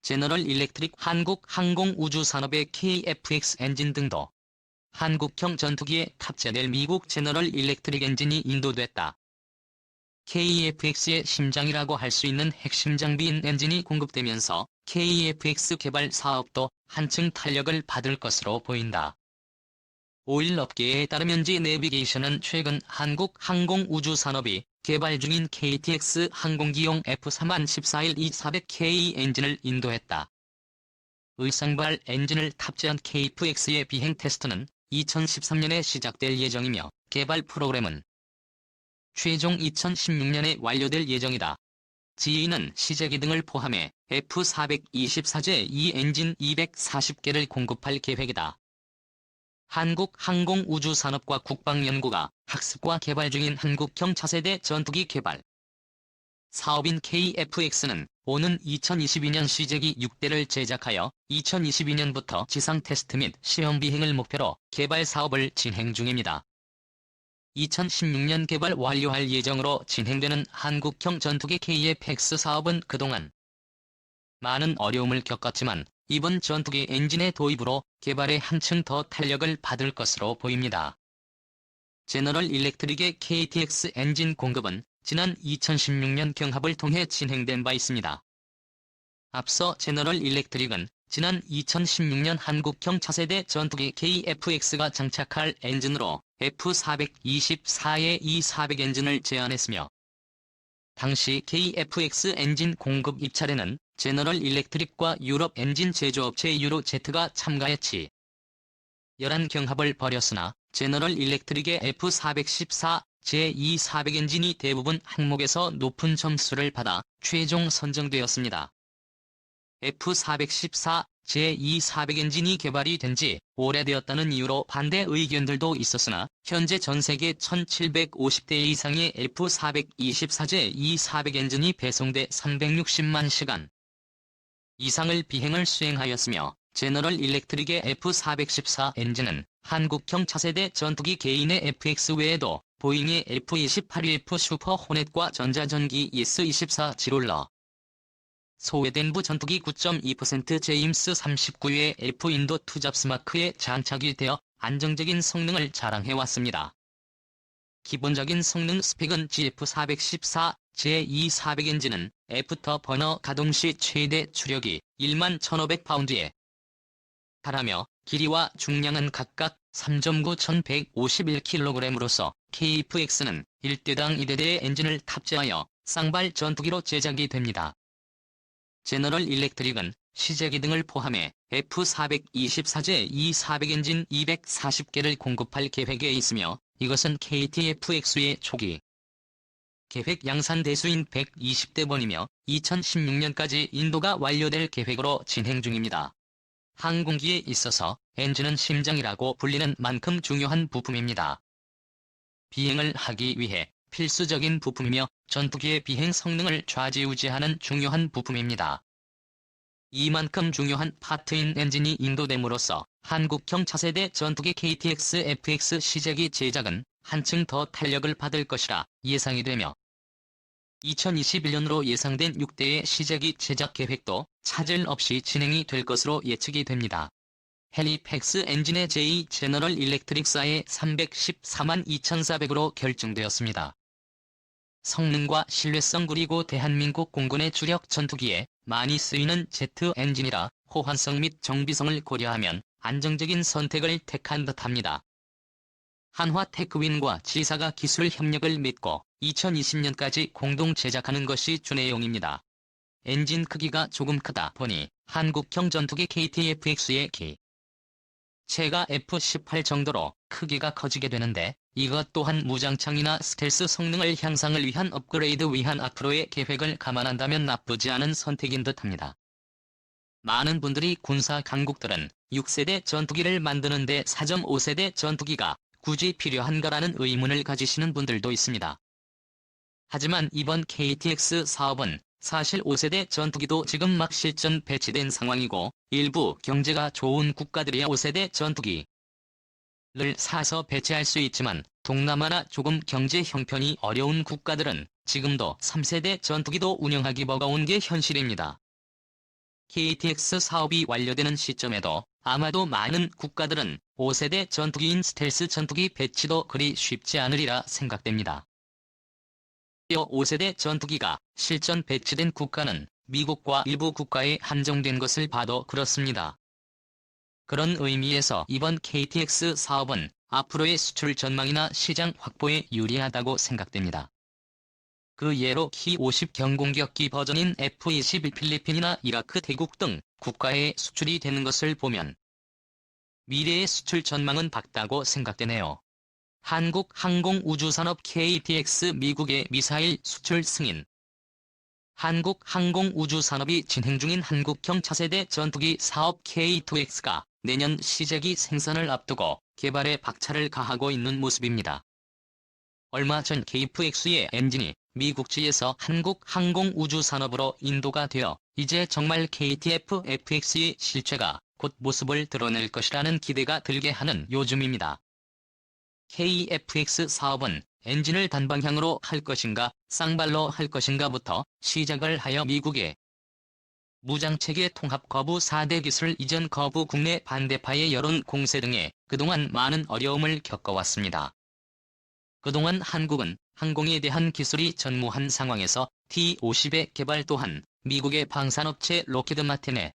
제너럴 일렉트릭, 한국항공우주산업의 KF-X 엔진 등도 한국형 전투기에 탑재될 미국 제너럴 일렉트릭 엔진이 인도됐다. KF-X의 심장이라고 할 수 있는 핵심 장비인 엔진이 공급되면서 KF-X 개발 사업도 한층 탄력을 받을 것으로 보인다. 오일 업계에 따르면 지 내비게이션은 최근 한국항공우주산업이 개발 중인 KTX 항공기용 F31412-400K 엔진을 인도했다. 의상발 엔진을 탑재한 KF-X의 비행 테스트는 2013년에 시작될 예정이며 개발 프로그램은 최종 2016년에 완료될 예정이다. GE는 시제기등을 포함해 F424제 2엔진 240개를 공급할 계획이다. 한국항공우주산업과 국방연구가 학습과 개발 중인 한국형 차세대 전투기 개발 사업인 KF-X는 오는 2022년 시제기 6대를 제작하여 2022년부터 지상 테스트 및 시험 비행을 목표로 개발 사업을 진행 중입니다. 2016년 개발 완료할 예정으로 진행되는 한국형 전투기 KF-X 사업은 그동안 많은 어려움을 겪었지만 이번 전투기 엔진의 도입으로 개발에 한층 더 탄력을 받을 것으로 보입니다. 제너럴 일렉트릭의 KTX 엔진 공급은 지난 2016년 경합을 통해 진행된 바 있습니다. 앞서 제너럴 일렉트릭은 지난 2016년 한국형 차세대 전투기 KF-X가 장착할 엔진으로 F424의 400 엔진을 제안했으며 당시 KF-X 엔진 공급 입찰에는 제너럴 일렉트릭과 유럽 엔진 제조업체 유로제트가 참가했지. 11경합을 벌였으나 제너럴 일렉트릭의 F414 제2 400엔진이 대부분 항목에서 높은 점수를 받아 최종 선정되었습니다. F414 제2 400엔진이 개발이 된 지 오래되었다는 이유로 반대 의견들도 있었으나 현재 전세계 1750대 이상의 F424 제2 400엔진이 배송돼 360만 시간 이상을 비행을 수행하였으며 제너럴 일렉트릭의 F414 엔진은 한국형 차세대 전투기 개인의 FX 외에도 보잉의 F-28F 슈퍼 호넷과 전자전기 S-24 지롤러, 소웨덴부 전투기 9.2% 제임스 39의 F-인도 투잡스마크에 장착이 되어 안정적인 성능을 자랑해왔습니다. 기본적인 성능 스펙은 GF414 제2 400엔진은 애프터 버너 가동 시 최대 추력이 11,500파운드에 달하며 길이와 중량은 각각 3.9,151kg으로서 KF-X는 1대당 2대대의 엔진을 탑재하여 쌍발 전투기로 제작이 됩니다. 제너럴 일렉트릭은 시제기 등을 포함해 F424제 2-400엔진 240개를 공급할 계획에 있으며 이것은 KTF-X의 초기 계획 양산 대수인 120대번이며 2016년까지 인도가 완료될 계획으로 진행 중입니다. 항공기에 있어서 엔진은 심장이라고 불리는 만큼 중요한 부품입니다. 비행을 하기 위해 필수적인 부품이며 전투기의 비행 성능을 좌지우지하는 중요한 부품입니다. 이만큼 중요한 파트인 엔진이 인도됨으로써 한국형 차세대 전투기 KTX-FX 시제기 제작은 한층 더 탄력을 받을 것이라 예상이 되며 2021년으로 예상된 6대의 시제기 제작 계획도 차질 없이 진행이 될 것으로 예측이 됩니다. 헬리팩스 엔진의 제2 제너럴 일렉트릭사의 314만 2,400으로 결정되었습니다. 성능과 신뢰성 그리고 대한민국 공군의 주력 전투기에 많이 쓰이는 제트 엔진이라 호환성 및 정비성을 고려하면 안정적인 선택을 택한 듯합니다. 한화테크윈과 지사가 기술 협력을 맺고 2020년까지 공동 제작하는 것이 주 내용입니다. 엔진 크기가 조금 크다 보니 한국형 전투기 KTF-X의 체가 F-18 정도로 크기가 커지게 되는데 이것 또한 무장창이나 스텔스 성능을 향상을 위한 업그레이드 위한 앞으로의 계획을 감안한다면 나쁘지 않은 선택인 듯합니다. 많은 분들이 군사 강국들은 6세대 전투기를 만드는데 4.5세대 전투기가 굳이 필요한가라는 의문을 가지시는 분들도 있습니다. 하지만 이번 KTX 사업은 사실 5세대 전투기도 지금 막 실전 배치된 상황이고 일부 경제가 좋은 국가들이야 5세대 전투기를 사서 배치할 수 있지만 동남아나 조금 경제 형편이 어려운 국가들은 지금도 3세대 전투기도 운영하기 버거운 게 현실입니다. KTX 사업이 완료되는 시점에도 아마도 많은 국가들은 5세대 전투기인 스텔스 전투기 배치도 그리 쉽지 않으리라 생각됩니다. 5세대 전투기가 실전 배치된 국가는 미국과 일부 국가에 한정된 것을 봐도 그렇습니다. 그런 의미에서 이번 KTX 사업은 앞으로의 수출 전망이나 시장 확보에 유리하다고 생각됩니다. 그 예로 Ki-50 경공격기 버전인 F-21 필리핀이나 이라크, 태국 등 국가에 수출이 되는 것을 보면 미래의 수출 전망은 밝다고 생각되네요. 한국항공우주산업 KTX 미국의 미사일 수출 승인. 한국항공우주산업이 진행 중인 한국형 차세대 전투기 사업 K2X가 내년 시제기 생산을 앞두고 개발에 박차를 가하고 있는 모습입니다. 얼마 전 KF-X의 엔진이 미국지에서 한국항공우주산업으로 인도가 되어 이제 정말 KTF-FX의 실체가 곧 모습을 드러낼 것이라는 기대가 들게 하는 요즘입니다. KF-X 사업은 엔진을 단방향으로 할 것인가 쌍발로 할 것인가부터 시작을 하여 미국의 무장체계 통합 거부 4대 기술 이전 거부 국내 반대파의 여론 공세 등에 그동안 많은 어려움을 겪어왔습니다. 그동안 한국은 항공에 대한 기술이 전무한 상황에서 T-50의 개발 또한 미국의 방산업체 로키드 마틴의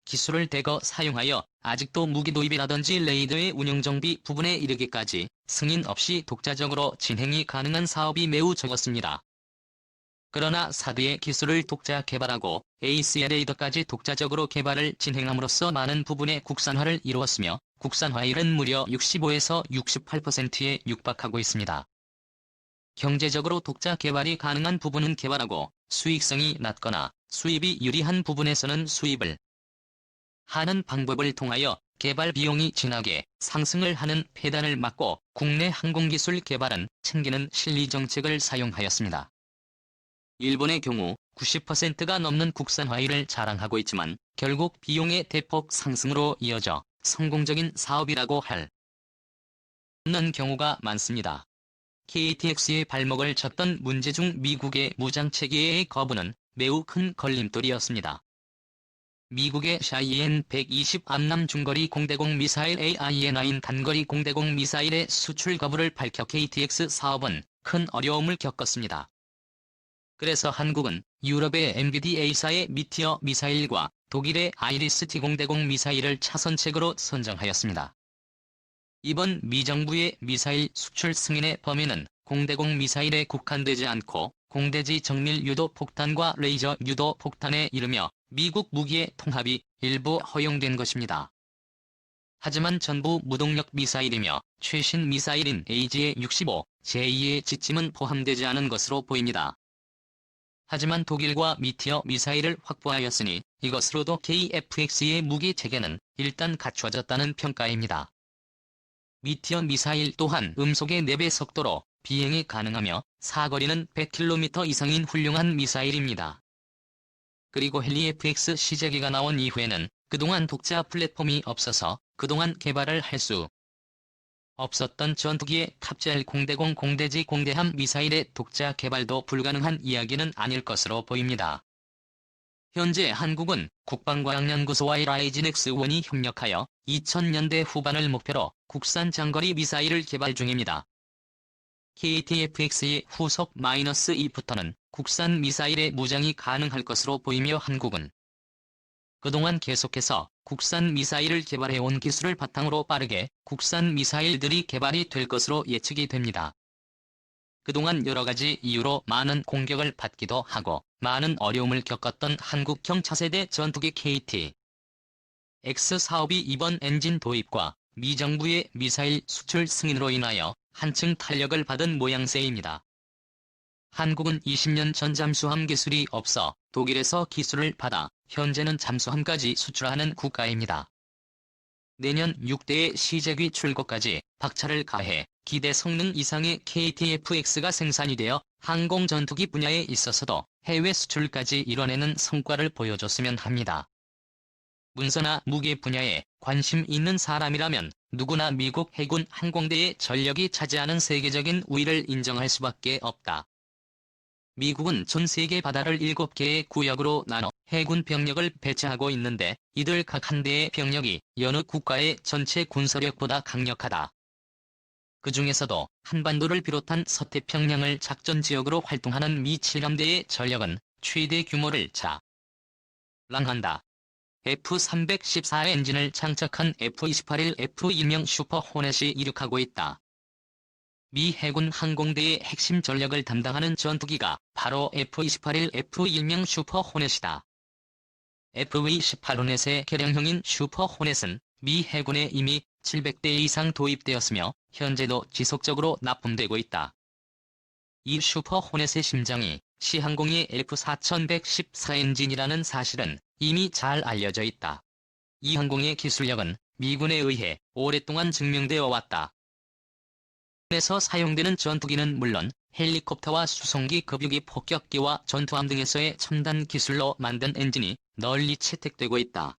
기술을 대거 사용하여 아직도 무기 도입이라든지 레이더의 운영정비 부분에 이르기까지 승인 없이 독자적으로 진행이 가능한 사업이 매우 적었습니다. 그러나 사드의 기술을 독자 개발하고 ACL 레이더까지 독자적으로 개발을 진행함으로써 많은 부분의 국산화를 이루었으며 국산화율은 무려 65에서 68%에 육박하고 있습니다. 경제적으로 독자 개발이 가능한 부분은 개발하고 수익성이 낮거나 수입이 유리한 부분에서는 수입을 하는 방법을 통하여 개발 비용이 진하게 상승을 하는 폐단을 막고 국내 항공기술 개발은 챙기는 실리정책을 사용하였습니다. 일본의 경우 90%가 넘는 국산화율을 자랑하고 있지만 결국 비용의 대폭 상승으로 이어져 성공적인 사업이라고 할 없는 경우가 많습니다. KTX의 발목을 쳤던 문제 중 미국의 무장체계의 거부는 매우 큰 걸림돌이었습니다. 미국의 샤이엔-120 암남 중거리 공대공 미사일 AIM-9 단거리 공대공 미사일의 수출 거부를 밝혀 KTX 사업은 큰 어려움을 겪었습니다. 그래서 한국은 유럽의 MBDA사의 미티어 미사일과 독일의 아이리스-T 공대공 미사일을 차선책으로 선정하였습니다. 이번 미정부의 미사일 수출 승인의 범위는 공대공 미사일에 국한되지 않고 공대지 정밀 유도 폭탄과 레이저 유도 폭탄에 이르며 미국 무기의 통합이 일부 허용된 것입니다. 하지만 전부 무동력 미사일이며 최신 미사일인 AGA-65, 제2의 지침은 포함되지 않은 것으로 보입니다. 하지만 독일과 미티어 미사일을 확보하였으니 이것으로도 KF-X의 무기 체계는 일단 갖춰졌다는 평가입니다. 미티어 미사일 또한 음속의 4배 속도로 비행이 가능하며 사거리는 100km 이상인 훌륭한 미사일입니다. 그리고 헬리-FX 시제기가 나온 이후에는 그동안 독자 플랫폼이 없어서 그동안 개발을 할 수 없었던 전투기에 탑재할 공대공 공대지 공대함 미사일의 독자 개발도 불가능한 이야기는 아닐 것으로 보입니다. 현재 한국은 국방과학연구소와의 라이진X-1이 협력하여 2000년대 후반을 목표로 국산 장거리 미사일을 개발 중입니다. KTF-X의 후속 -2부터는 국산 미사일의 무장이 가능할 것으로 보이며 한국은 그동안 계속해서 국산 미사일을 개발해온 기술을 바탕으로 빠르게 국산 미사일들이 개발이 될 것으로 예측이 됩니다. 그동안 여러가지 이유로 많은 공격을 받기도 하고 많은 어려움을 겪었던 한국형 차세대 전투기 KT-X 사업이 이번 엔진 도입과 미정부의 미사일 수출 승인으로 인하여 한층 탄력을 받은 모양새입니다. 한국은 20년 전 잠수함 기술이 없어 독일에서 기술을 받아 현재는 잠수함까지 수출하는 국가입니다. 내년 6대의 시제기 출고까지 박차를 가해 기대 성능 이상의 KTF-X가 생산이 되어 항공전투기 분야에 있어서도 해외 수출까지 이뤄내는 성과를 보여줬으면 합니다. 문서나 무기 분야에 관심 있는 사람이라면 누구나 미국 해군 항공대의 전력이 차지하는 세계적인 우위를 인정할 수밖에 없다. 미국은 전 세계 바다를 7개의 구역으로 나눠 해군 병력을 배치하고 있는데 이들 각 한 대의 병력이 여느 국가의 전체 군사력보다 강력하다. 그 중에서도 한반도를 비롯한 서태평양을 작전지역으로 활동하는 미 7함대의 전력은 최대 규모를 자랑한다. F-314 엔진을 장착한 F-28일 F 일명 슈퍼 호넷이 이륙하고 있다. 미 해군 항공대의 핵심 전력을 담당하는 전투기가 바로 F-28일 F 일명 슈퍼 호넷이다. F-28 호넷의 개량형인 슈퍼 호넷은 미 해군에 이미 700대 이상 도입되었으며 현재도 지속적으로 납품되고 있다. 이 슈퍼 호넷의 심장이 시항공의 F-4114 엔진이라는 사실은 이미 잘 알려져 있다. 이 항공의 기술력은 미군에 의해 오랫동안 증명되어 왔다. 에서 사용되는 전투기는 물론 헬리콥터와 수송기, 급유기, 폭격기와 전투함 등에서의 첨단 기술로 만든 엔진이 널리 채택되고 있다.